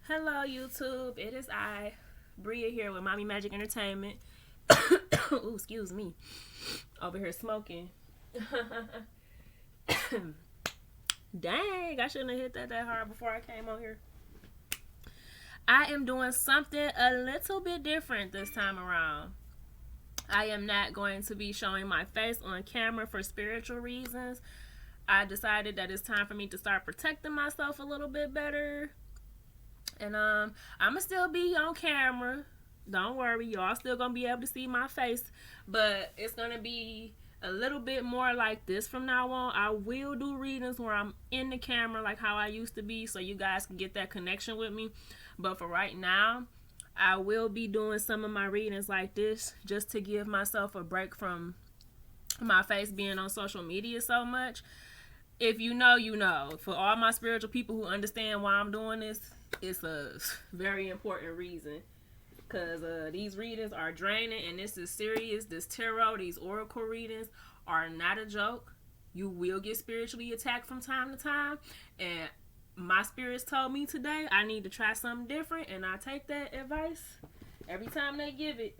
Hello, YouTube. It is I, Bria, here with Mommy Magic Entertainment. Ooh, excuse me. Over here smoking. Dang, I shouldn't have hit that hard before I came on here. I am doing something a little bit different this time around. I am not going to be showing my face on camera for spiritual reasons. I decided that it's time for me to start protecting myself a little bit better. And I'ma still be on camera. Don't worry, y'all still gonna be able to see my face, but it's gonna be a little bit more like this from now on. I will do readings where I'm in the camera like how I used to be, so you guys can get that connection with me. But for right now, I will be doing some of my readings like this just to give myself a break from my face being on social media so much. If you know, you know. For all my spiritual people who understand why I'm doing this, it's a very important reason. Because these readings are draining and this is serious. This tarot, these oracle readings are not a joke. You will get spiritually attacked from time to time. And my spirits told me today I need to try something different. And I take that advice every time they give it.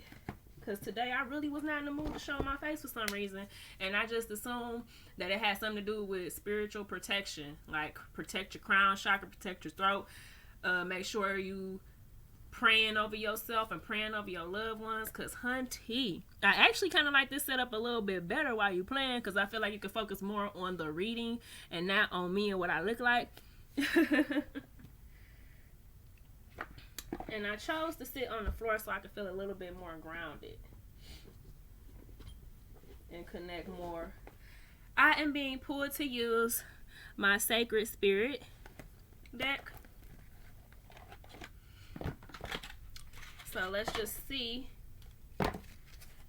Because today I really was not in the mood to show my face for some reason. And I just assumed that it had something to do with spiritual protection. Like protect your crown chakra, protect your throat. Make sure you praying over yourself and praying over your loved ones. Because, hunty, I actually kind of like this setup a little bit better while you're playing. Because I feel like you can focus more on the reading and not on me and what I look like. And I chose to sit on the floor so I could feel a little bit more grounded and connect more. I am being pulled to use my Sacred Spirit deck. So let's just see.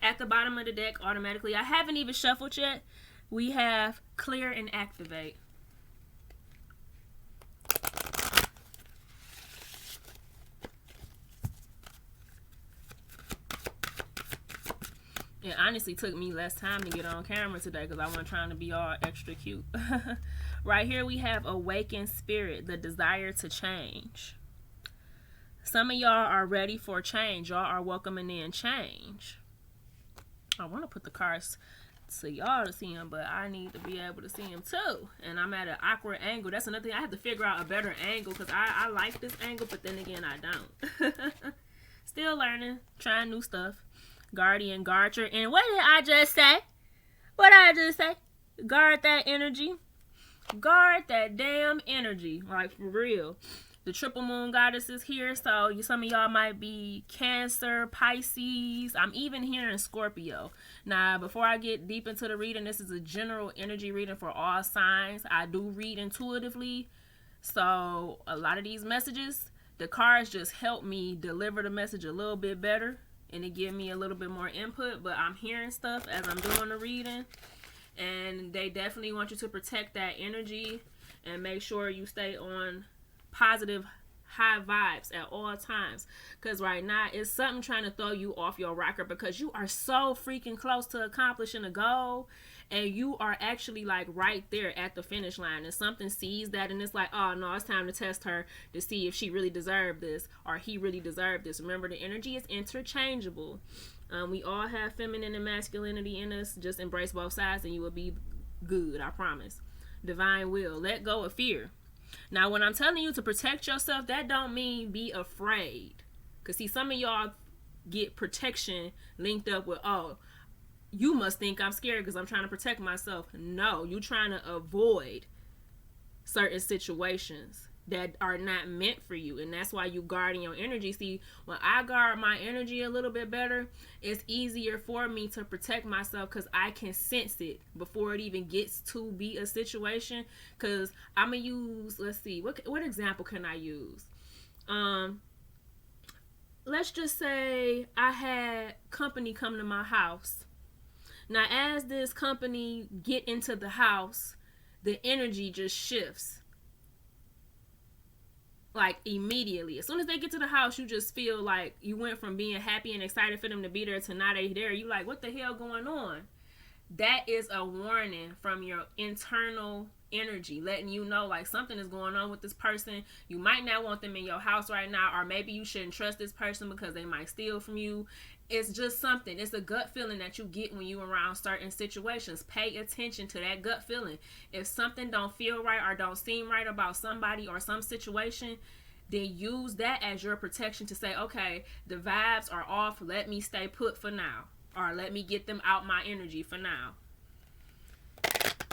At the bottom of the deck, automatically, I haven't even shuffled yet. We have Clear and Activate. It honestly took me less time to get on camera today because I wasn't trying to be all extra cute. Right here we have Awakened Spirit, the desire to change. Some of y'all are ready for change. Y'all are welcoming in change. I want to put the cards to y'all to see them, but I need to be able to see them too. And I'm at an awkward angle. That's another thing. I have to figure out a better angle because I like this angle, but then again, I don't. Still learning, trying new stuff. Guardian, guard your energy. What did I just say? What did I just say? Guard that energy. Guard that damn energy. Like, for real. The triple moon goddess is here, so some of y'all might be Cancer, Pisces. I'm even hearing Scorpio. Now, before I get deep into the reading, this is a general energy reading for all signs. I do read intuitively, so a lot of these messages, the cards just help me deliver the message a little bit better, and it give me a little bit more input, but I'm hearing stuff as I'm doing the reading, and they definitely want you to protect that energy and make sure you stay on positive high vibes at all times, because right now it's something trying to throw you off your rocker because you are so freaking close to accomplishing a goal and you are actually like right there at the finish line, and something sees that and it's like, oh no, it's time to test her to see if she really deserved this or he really deserved this. Remember, the energy is interchangeable. We all have feminine and masculinity in us. Just embrace both sides and you will be good, I promise. Divine will. Let go of fear. Now, when I'm telling you to protect yourself, that don't mean be afraid. Because, see, some of y'all get protection linked up with, oh, you must think I'm scared because I'm trying to protect myself. No, you're trying to avoid certain situations that are not meant for you. And that's why you guarding your energy. See, when I guard my energy a little bit better, it's easier for me to protect myself because I can sense it before it even gets to be a situation. Because I'm going to use, let's see, what example can I use? Let's just say I had company come to my house. Now, as this company get into the house, the energy just shifts. Like immediately. As soon as they get to the house, you just feel like you went from being happy and excited for them to be there to now they there. You like, what the hell going on? That is a warning from your internal energy, letting you know like something is going on with this person. You might not want them in your house right now, or maybe you shouldn't trust this person because they might steal from you. It's just something. It's a gut feeling that you get when you around certain situations. Pay attention to that gut feeling. If something don't feel right or don't seem right about somebody or some situation, then use that as your protection to say, okay, the vibes are off. Let me stay put for now, or let me get them out my energy for now.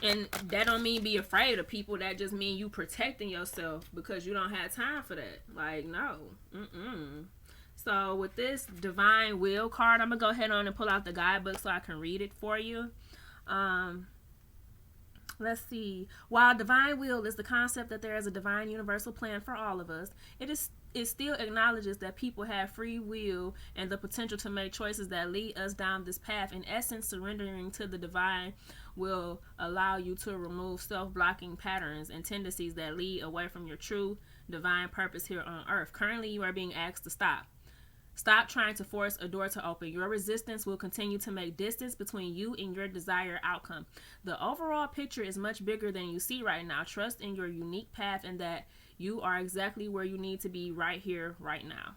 And that don't mean be afraid of people. That just mean you protecting yourself because you don't have time for that. Like, no. So with this Divine Will card, I'm going to go ahead on and pull out the guidebook so I can read it for you. Let's see. While divine will is the concept that there is a divine universal plan for all of us, it still acknowledges that people have free will and the potential to make choices that lead us down this path. In essence, surrendering to the divine will allow you to remove self-blocking patterns and tendencies that lead away from your true divine purpose here on earth. Currently, you are being asked to stop. Stop trying to force a door to open. Your resistance will continue to make distance between you and your desired outcome. The overall picture is much bigger than you see right now. Trust in your unique path and that you are exactly where you need to be right here, right now.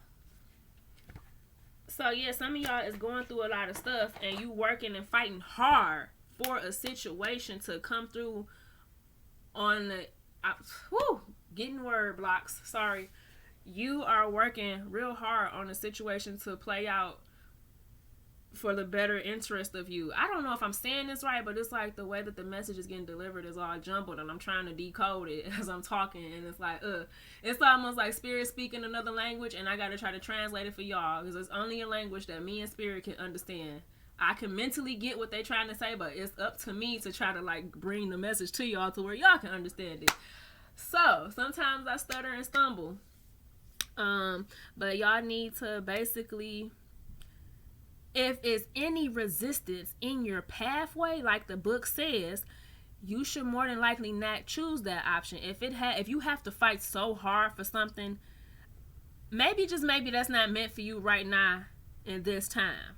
So yeah, some of y'all is going through a lot of stuff and you working and fighting hard for a situation to come through on the... getting word blocks. Sorry. You are working real hard on a situation to play out for the better interest of you. I don't know if I'm saying this right, but it's like the way that the message is getting delivered is all jumbled and I'm trying to decode it as I'm talking, and it's like, it's almost like Spirit speaking another language and I got to try to translate it for y'all because it's only a language that me and Spirit can understand. I can mentally get what they're trying to say, but it's up to me to try to like bring the message to y'all to where y'all can understand it. So sometimes I stutter and stumble. But y'all need to basically, if it's any resistance in your pathway, like the book says, you should more than likely not choose that option. If you have to fight so hard for something, maybe that's not meant for you right now in this time.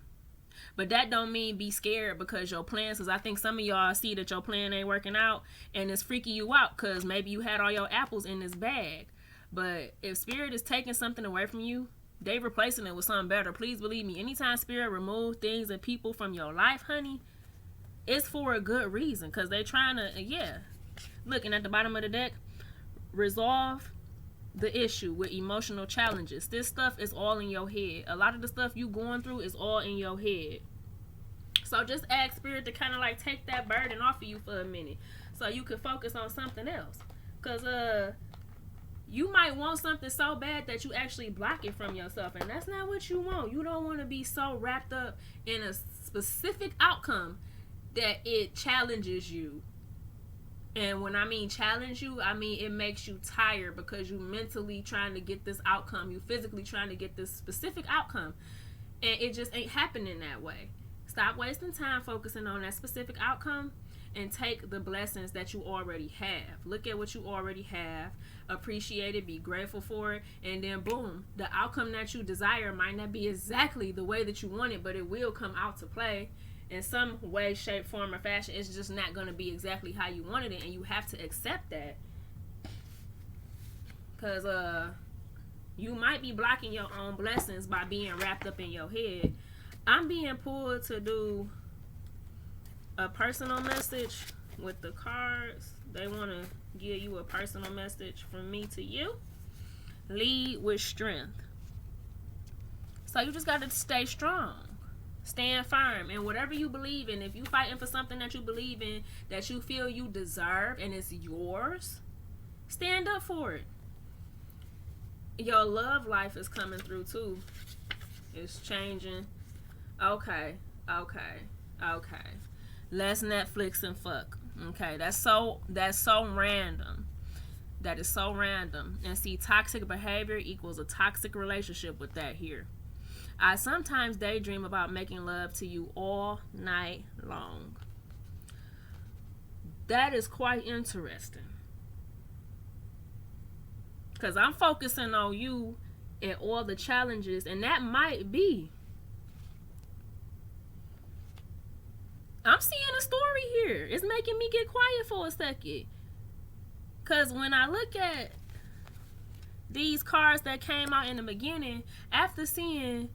But that don't mean be scared because your plans, because I think some of y'all see that your plan ain't working out and it's freaking you out because maybe you had all your apples in this bag. But if Spirit is taking something away from you, they replacing it with something better. Please believe me, anytime Spirit remove things and people from your life, honey, it's for a good reason. Because they trying to, looking at the bottom of the deck, resolve the issue with emotional challenges. This stuff is all in your head. A lot of the stuff you going through is all in your head. So just ask Spirit to kind of like take that burden off of you for a minute so you can focus on something else. Because, you might want something so bad that you actually block it from yourself, and that's not what you want. You don't want to be so wrapped up in a specific outcome that it challenges you. And when I mean challenge you, I mean it makes you tired because you mentally trying to get this outcome. You physically trying to get this specific outcome, and it just ain't happening that way. Stop wasting time focusing on that specific outcome and take the blessings that you already have. Look at what you already have, appreciate it, be grateful for it, and then boom, the outcome that you desire might not be exactly the way that you want it, but it will come out to play in some way, shape, form, or fashion. It's just not going to be exactly how you wanted it, and you have to accept that. Because you might be blocking your own blessings by being wrapped up in your head. I'm being pulled to do a personal message with the cards. They want to give you a personal message from me to you. Lead with strength. So you just got to stay strong. Stand firm in whatever you believe in. If you fighting for something that you believe in, that you feel you deserve and it's yours, stand up for it. Your love life is coming through too. It's changing. Okay. Let's Netflix and fuck. Okay, that's so random. That is so random. And see, toxic behavior equals a toxic relationship with that here. I sometimes daydream about making love to you all night long. That is quite interesting. Because I'm focusing on you and all the challenges, and that might be. I'm seeing a story here. It's making me get quiet for a second. Because when I look at these cards that came out in the beginning, after seeing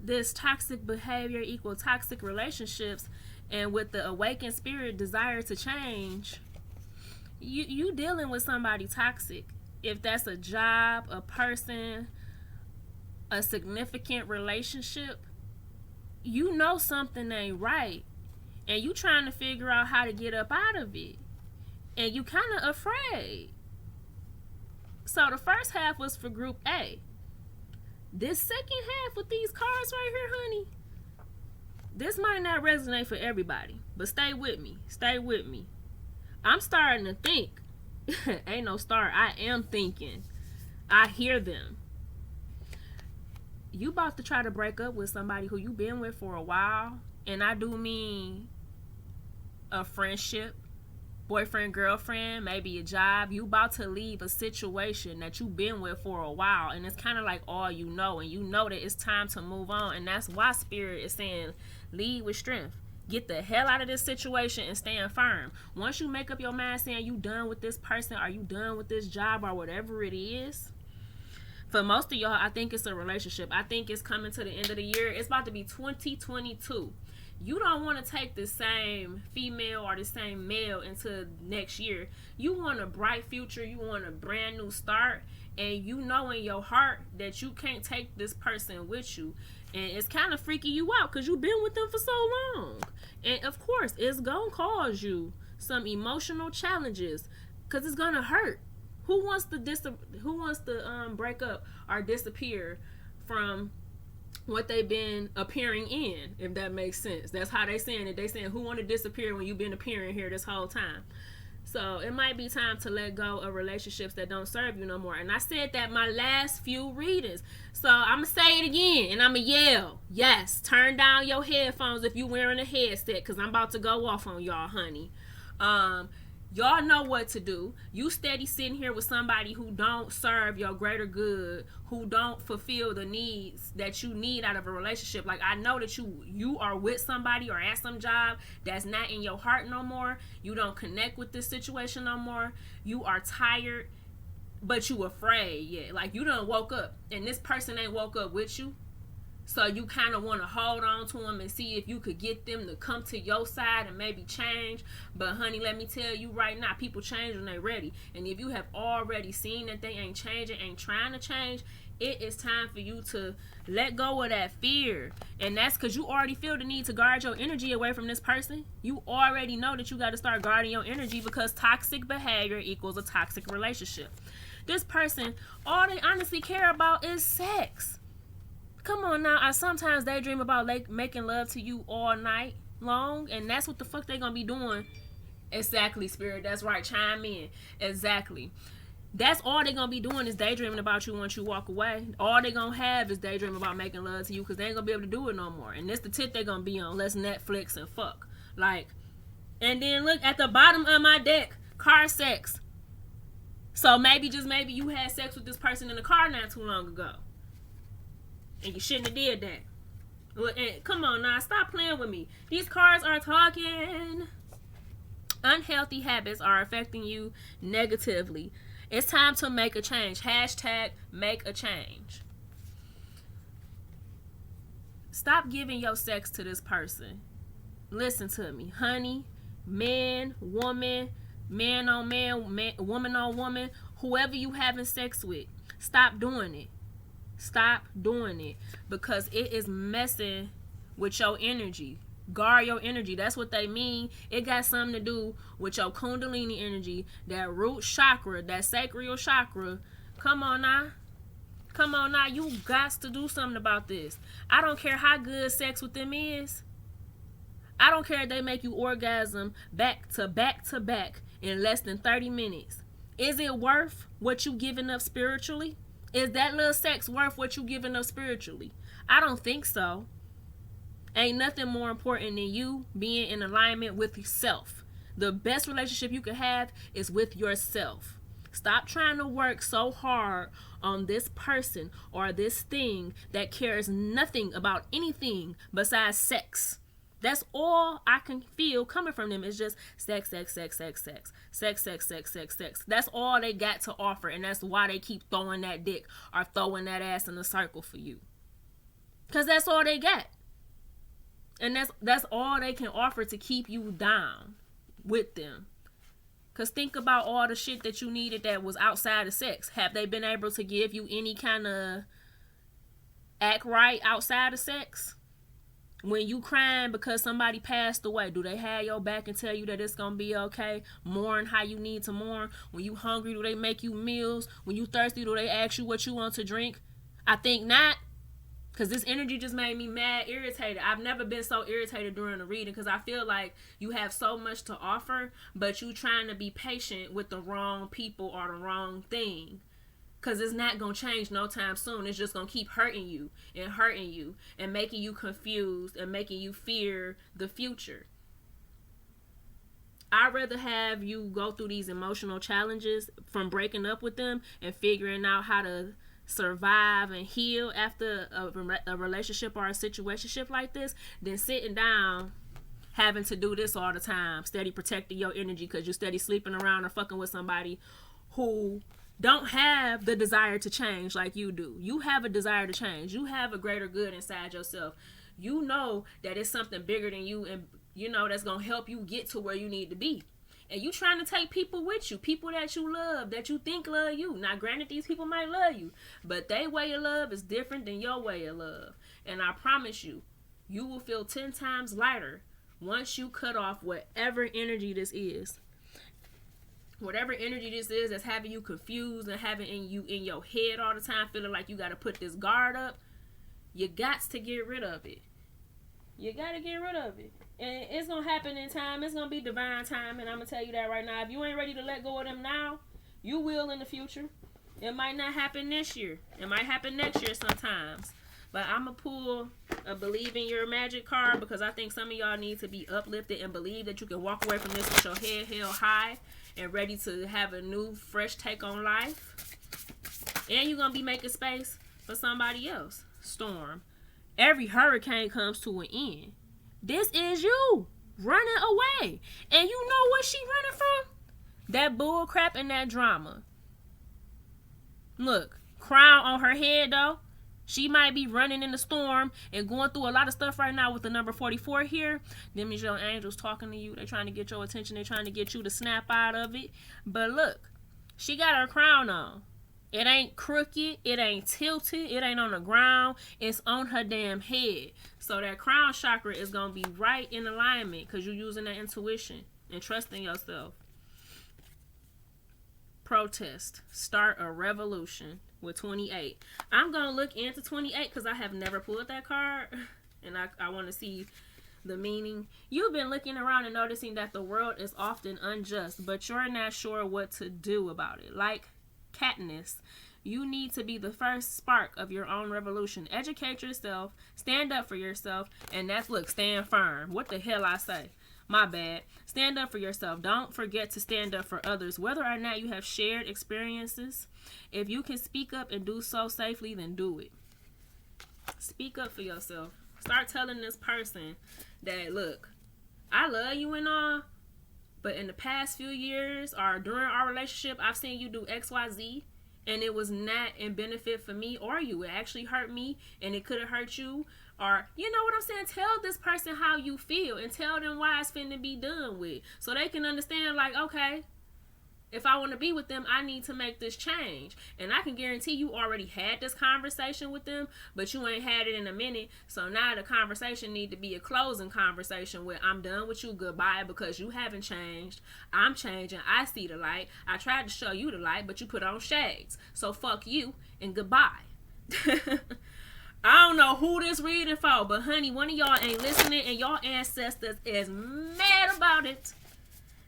this toxic behavior equal toxic relationships, and with the awakened spirit desire to change, you dealing with somebody toxic. If that's a job, a person, a significant relationship, you know something ain't right, and you trying to figure out how to get up out of it, and you kind of afraid. So the first half was for group A. This second half with these cards right here, honey, this might not resonate for everybody, but stay with me. Stay with me. I'm starting to think. Ain't no start. I am thinking. I hear them. You about to try to break up with somebody who you been with for a while, and I do mean a friendship, boyfriend, girlfriend, maybe a job. You about to leave a situation that you've been with for a while, and it's kind of like all you know, and you know that it's time to move on, and that's why Spirit is saying lead with strength. Get the hell out of this situation and stand firm. Once you make up your mind saying you done with this person, or you done with this job, or whatever it is, for most of y'all, I think it's a relationship. I think it's coming to the end of the year. It's about to be 2022. You don't want to take the same female or the same male into next year. You want a bright future. You want a brand new start. And you know in your heart that you can't take this person with you. And it's kind of freaking you out because you've been with them for so long. And of course, it's going to cause you some emotional challenges because it's going to hurt. Who wants to break up or disappear from what they've been appearing in, if that makes sense? That's how they saying it. They saying, who want to disappear when you've been appearing here this whole time? So it might be time to let go of relationships that don't serve you no more. And I said that my last few readings. So I'm going to say it again, and I'm going to yell. Yes, turn down your headphones if you wearing a headset, because I'm about to go off on y'all, honey. Y'all know what to do. You steady sitting here with somebody who don't serve your greater good, who don't fulfill the needs that you need out of a relationship. Like, I know that you are with somebody or at some job that's not in your heart no more. You don't connect with this situation no more. You are tired, but you afraid. Yeah, like you done woke up and this person ain't woke up with you. So you kind of want to hold on to them and see if you could get them to come to your side and maybe change. But honey, let me tell you right now, people change when they're ready. And if you have already seen that they ain't changing, ain't trying to change, it is time for you to let go of that fear. And that's because you already feel the need to guard your energy away from this person. You already know that you got to start guarding your energy, because toxic behavior equals a toxic relationship. This person, all they honestly care about is sex. Come on now, I sometimes daydream about making love to you all night long, and that's what the fuck they gonna be doing. Exactly, Spirit, that's right, chime in. Exactly. That's all they gonna be doing is daydreaming about you once you walk away. All they gonna have is daydream about making love to you, because they ain't gonna be able to do it no more. And this the tip they gonna be on. Let's Netflix and fuck. Like, and then look at the bottom of my deck, car sex. So maybe, just maybe, you had sex with this person in the car not too long ago. And you shouldn't have did that. Well, and come on now, stop playing with me. These cards are talking. Unhealthy habits are affecting you negatively. It's time to make a change. Hashtag make a change. Stop giving your sex to this person. Listen to me, honey. Man, woman, man on man, woman on woman, whoever you having sex with, stop doing it. Stop doing it, because it is messing with your energy. Guard your energy. That's what they mean. It got something to do with your Kundalini energy, that root chakra, that sacral chakra. Come on now. Come on now. You got to do something about this. I don't care how good sex with them is. I don't care if they make you orgasm back to back to back in less than 30 minutes. Is it worth what you giving up spiritually? Is that little sex worth what you giving up spiritually? I don't think so. Ain't nothing more important than you being in alignment with yourself. The best relationship you can have is with yourself. Stop trying to work so hard on this person or this thing that cares nothing about anything besides sex. That's all I can feel coming from them is just sex, sex, sex, sex, sex, sex, sex, sex, sex, sex. That's all they got to offer, and that's why they keep throwing that dick or throwing that ass in a circle for you. Cause that's all they got, and that's all they can offer to keep you down with them. Cause think about all the shit that you needed that was outside of sex. Have they been able to give you any kind of act right outside of sex? When you crying because somebody passed away, do they have your back and tell you that it's gonna be okay? Mourn how you need to mourn. When you hungry, do they make you meals? When you thirsty, do they ask you what you want to drink? I think not. Because this energy just made me mad irritated. I've never been so irritated during a reading because I feel like you have so much to offer, but you trying to be patient with the wrong people or the wrong thing. Because it's not going to change no time soon. It's just going to keep hurting you and making you confused and making you fear the future. I'd rather have you go through these emotional challenges from breaking up with them and figuring out how to survive and heal after a relationship or a situationship like this than sitting down having to do this all the time, steady protecting your energy because you steady sleeping around or fucking with somebody who don't have the desire to change like you do. You have a desire to change. You have a greater good inside yourself. You know that it's something bigger than you, and you know that's going to help you get to where you need to be. And you trying to take people with you, people that you love, that you think love you. Now, granted, these people might love you, but their way of love is different than your way of love. And I promise you, you will feel 10 times lighter once you cut off whatever energy this is. Whatever energy this is that's having you confused and having you in your head all the time, feeling like you got to put this guard up, you got to get rid of it. You got to get rid of it. And it's going to happen in time. It's going to be divine time. And I'm going to tell you that right now. If you ain't ready to let go of them now, you will in the future. It might not happen this year. It might happen next year sometimes. But I'm going to pull a Believe in Your Magic card because I think some of y'all need to be uplifted and believe that you can walk away from this with your head held high and ready to have a new, fresh take on life. And you're going to be making space for somebody else. Storm. Every hurricane comes to an end. This is you running away. And you know what she running from? That bull crap and that drama. Look, crown on her head though. She might be running in the storm and going through a lot of stuff right now with the number 44 here. Them is your angels talking to you. They're trying to get your attention. They're trying to get you to snap out of it. But look, she got her crown on. It ain't crooked. It ain't tilted. It ain't on the ground. It's on her damn head. So that crown chakra is going to be right in alignment because you're using that intuition and trusting yourself. Protest. Start a revolution. With 28. I'm going to look into 28 because I have never pulled that card. And I want to see the meaning. You've been looking around and noticing that the world is often unjust, but you're not sure what to do about it. Like Katniss, you need to be the first spark of your own revolution. Educate yourself. Stand up for yourself. And that's, look, stand firm. What the hell I say? My bad. Stand up for yourself. Don't forget to stand up for others, whether or not you have shared experiences. If you can speak up and do so safely, then do it. Speak up for yourself. Start telling this person that, look, I love you and all, but in the past few years or during our relationship, I've seen you do X, Y, Z, and it was not in benefit for me or you. It actually hurt me, and it could have hurt you. Or, you know what I'm saying? Tell this person how you feel and tell them why it's finna be done with. So they can understand, like, okay, if I want to be with them, I need to make this change. And I can guarantee you already had this conversation with them, but you ain't had it in a minute. So now the conversation need to be a closing conversation where I'm done with you, goodbye, because you haven't changed. I'm changing. I see the light. I tried to show you the light, but you put on shades. So fuck you and goodbye. I don't know who this reading for, but honey, one of y'all ain't listening and y'all ancestors is mad about it.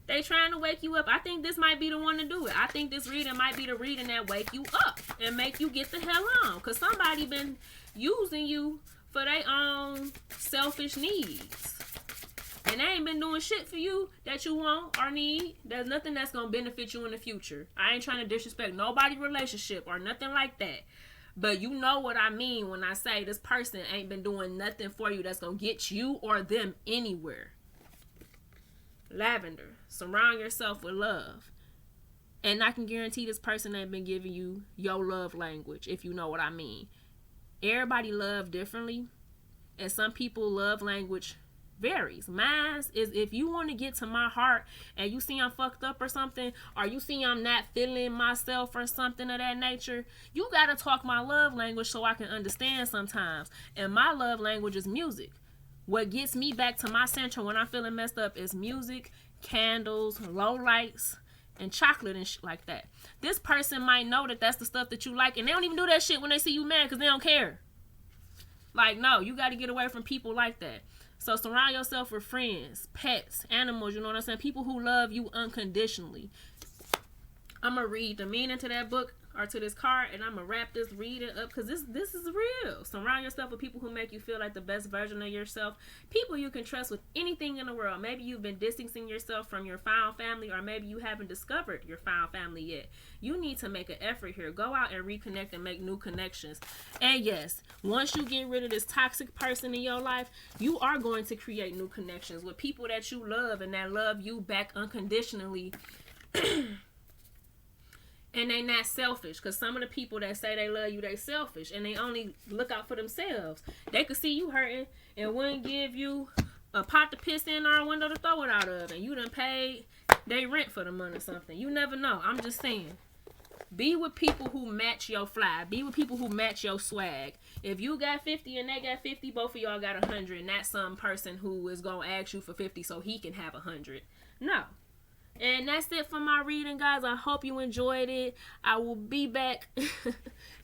They trying to wake you up. I think this might be the one to do it. I think this reading might be the reading that wake you up and make you get the hell on. Because somebody been using you for their own selfish needs. And they ain't been doing shit for you that you want or need. There's nothing that's going to benefit you in the future. I ain't trying to disrespect nobody's relationship or nothing like that. But you know what I mean when I say this person ain't been doing nothing for you that's going to get you or them anywhere. Lavender, surround yourself with love. And I can guarantee this person ain't been giving you your love language, if you know what I mean. Everybody love differently. And some people love language varies. Mine is if you want to get to my heart and you see I'm fucked up or something, or you see I'm not feeling myself or something of that nature, you got to talk my love language so I can understand sometimes. And my love language is music. What gets me back to my center when I'm feeling messed up is music, candles, low lights, and chocolate and shit like that. This person might know that that's the stuff that you like, and they don't even do that shit when they see you mad because they don't care. Like, no, you got to get away from people like that. So surround yourself with friends, pets, animals, you know what I'm saying? People who love you unconditionally. I'm going to read the meaning to that book or to this card, and I'm going to wrap this reading up because this is real. Surround yourself with people who make you feel like the best version of yourself. People you can trust with anything in the world. Maybe you've been distancing yourself from your found family, or maybe you haven't discovered your found family yet. You need to make an effort here. Go out and reconnect and make new connections. And yes, once you get rid of this toxic person in your life, you are going to create new connections with people that you love and that love you back unconditionally. And they not selfish, because some of the people that say they love you, they selfish, and they only look out for themselves. They could see you hurting and wouldn't give you a pot to piss in or a window to throw it out of, and you done paid they rent for the month or something. You never know. I'm just saying. Be with people who match your fly. Be with people who match your swag. If you got 50 and they got 50, both of y'all got 100, and that's some person who is going to ask you for 50 so he can have 100. No. And that's it for my reading, guys. I hope you enjoyed it. I will be back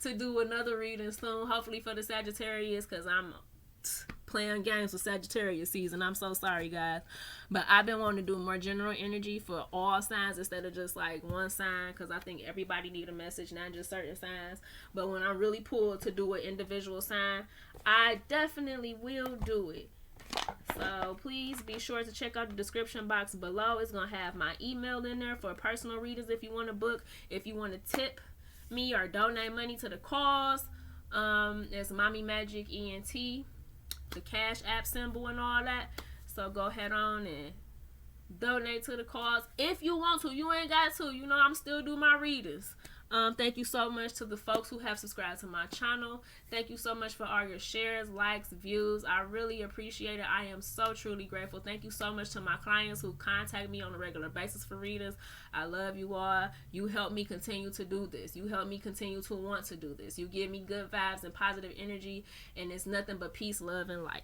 to do another reading soon, hopefully for the Sagittarius, because I'm playing games with Sagittarius season. I'm so sorry, guys. But I've been wanting to do more general energy for all signs instead of just like one sign, because I think everybody need a message, not just certain signs. But when I'm really pulled to do an individual sign, I definitely will do it. So please be sure to check out the description box below. It's going to have my email in there for personal readings if you want to book. If you want to tip me or donate money to the cause, it's Mommy Magic ENT, the Cash App symbol and all that. So go ahead on and donate to the cause if you want to. You ain't got to. You know, I'm still doing my readings. Thank you so much to the folks who have subscribed to my channel. Thank you so much for all your shares, likes, views. I really appreciate it. I am so truly grateful. Thank you so much to my clients who contact me on a regular basis for readings. I love you all. You help me continue to do this. You help me continue to want to do this. You give me good vibes and positive energy, and it's nothing but peace, love, and light.